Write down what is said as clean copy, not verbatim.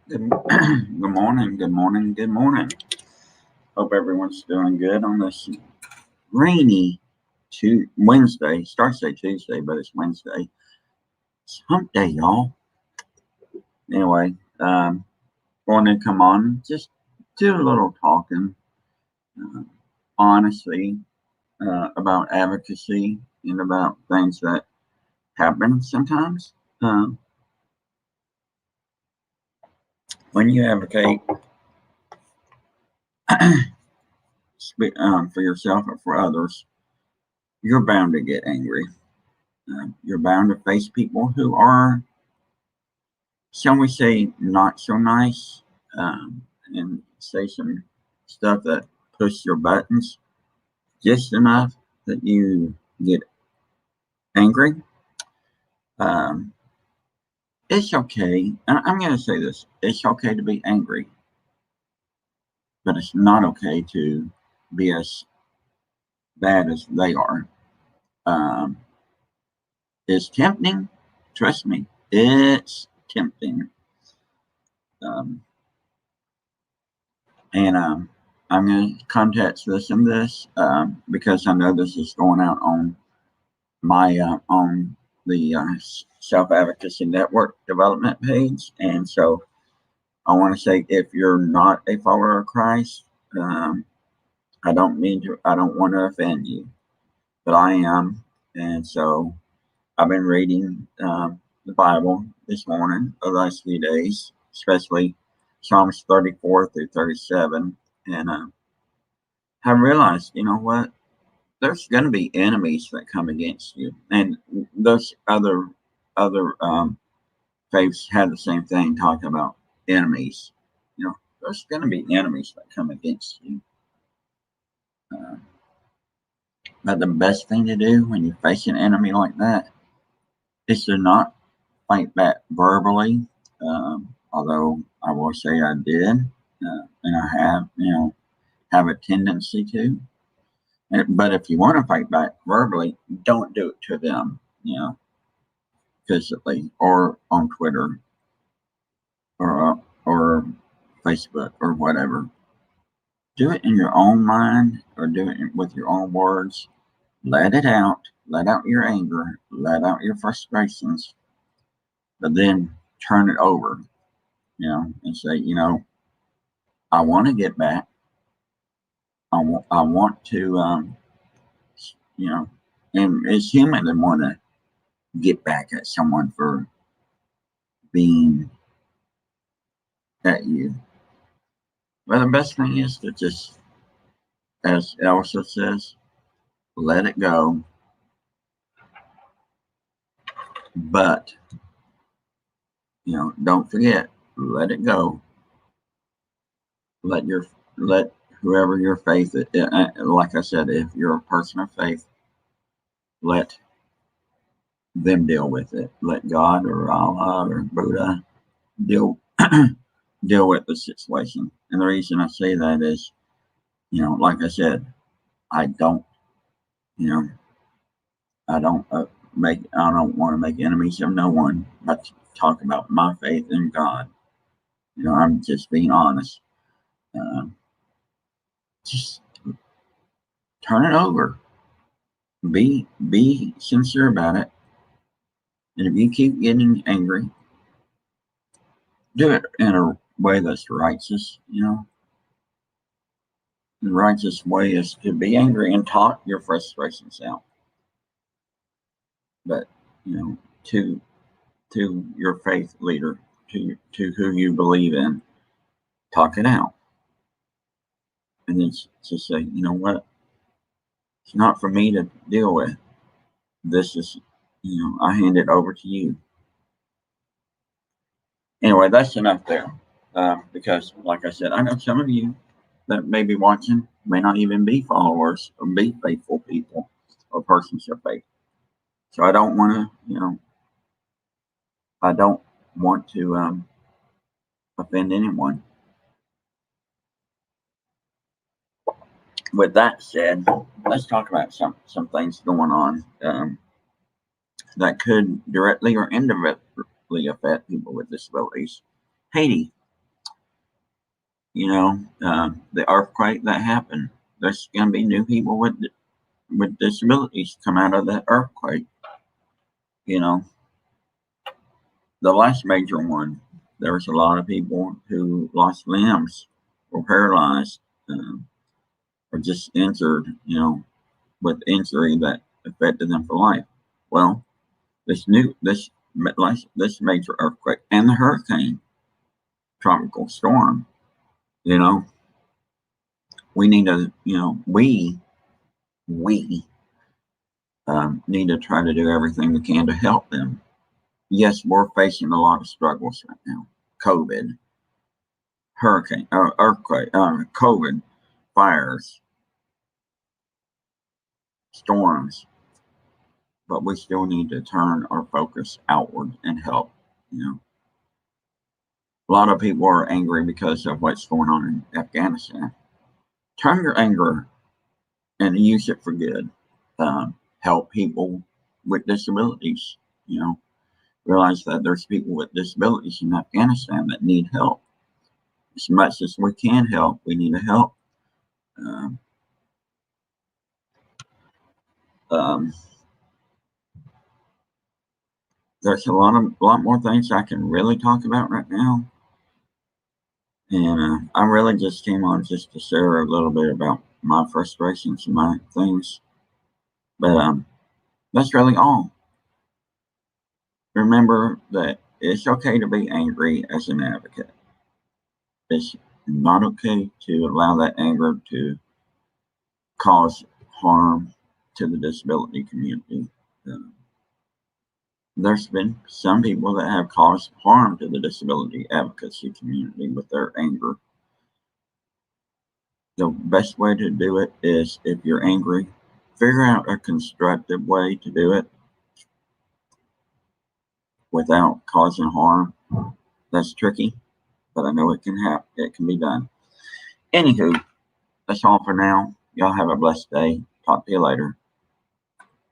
Good, good morning, good morning, good morning. Hope everyone's doing good on this rainy Wednesday. Starts say Tuesday, but it's Wednesday. It's hump day, y'all. Anyway, wanted to come on, just do a little talking, uh, honestly, about advocacy and about things that happen sometimes. Um, when you advocate for yourself or for others, you're bound to get angry. You're bound to face people who are, shall we say, not so nice, and say some stuff that push your buttons just enough that you get angry. Um, it's okay, and I'm going to say this: it's okay to be angry, but it's not okay to be as bad as they are. Um, it's tempting, trust me. It's tempting. Um, and I'm going to context this and this because I know this is going out on my on the Self Advocacy Network development page, and so I want to say if you're not a follower of Christ, um, I don't mean to. I don't want to offend you, but I am, and so I've been reading the Bible this morning, the last few days, especially Psalms 34 through 37, and I realized, you know what? There's going to be enemies that come against you, and those other faiths had the same thing, talking about enemies. You know, there's going to be enemies that come against you. Uh, but the best thing to do when you face an enemy like that is to not fight back verbally. Although I will say I did, and I have a tendency to. But if you want to fight back verbally, don't do it to them. Physically or on Twitter or Facebook or whatever. Do it in your own mind or do it with your own words. Let it out. Let out your anger. Let out your frustrations. But then turn it over, and say, I want to get back. I want to, you know, and it's human to want to get back at someone for being at you. Well, the best thing is to just, as Elsa says, let it go. But, don't forget, let it go. Let whoever your faith, like I said, if you're a person of faith, let them deal with it. Let God or Allah or Buddha deal deal with the situation. And the reason I say that is, like I said, I don't, you know, I don't want to make enemies of no one, but talk about my faith in God. I'm just being honest. Uh, just turn it over. Be sincere about it. And if you keep getting angry, do it in a way that's righteous. The righteous way is to be angry and talk your frustrations out. But to your faith leader, to who you believe in, talk it out, and then just say, you know what, it's not for me to deal with. This is, I hand it over to you. Anyway, that's enough there. Because, like I said, I know some of you that may be watching may not even be followers or be faithful people or persons of faith. So I don't want to, I don't want to offend anyone. With that said, let's talk about some things going on that could directly or indirectly affect people with disabilities. Haiti. the earthquake that happened. There's going to be new people with disabilities come out of that earthquake. You know, the last major one, there was a lot of people who lost limbs, or paralyzed, or just injured. With injury that affected them for life. Well, this major earthquake and the hurricane, tropical storm. We need to, we need to try to do everything we can to help them. Yes, we're facing a lot of struggles right now. COVID, hurricane, earthquake, COVID, fires, storms, but we still need to turn our focus outward and help. A lot of people are angry because of what's going on in Afghanistan. Turn your anger and use it for good. Help people with disabilities. Realize that there's people with disabilities in Afghanistan that need help. As much as we can help, we need to help. There's a lot more things I can really talk about right now, and I really just came on just to share a little bit about my frustrations and my things. But that's really all. Remember that it's okay to be angry as an advocate. It's not okay to allow that anger to cause harm to the disability community. There's been some people that have caused harm to the disability advocacy community with their anger. The best way to do it is, if you're angry, figure out a constructive way to do it without causing harm. That's tricky, but I know it can happen. It can be done. Anywho, that's all for now. Y'all have a blessed day. Talk to you later.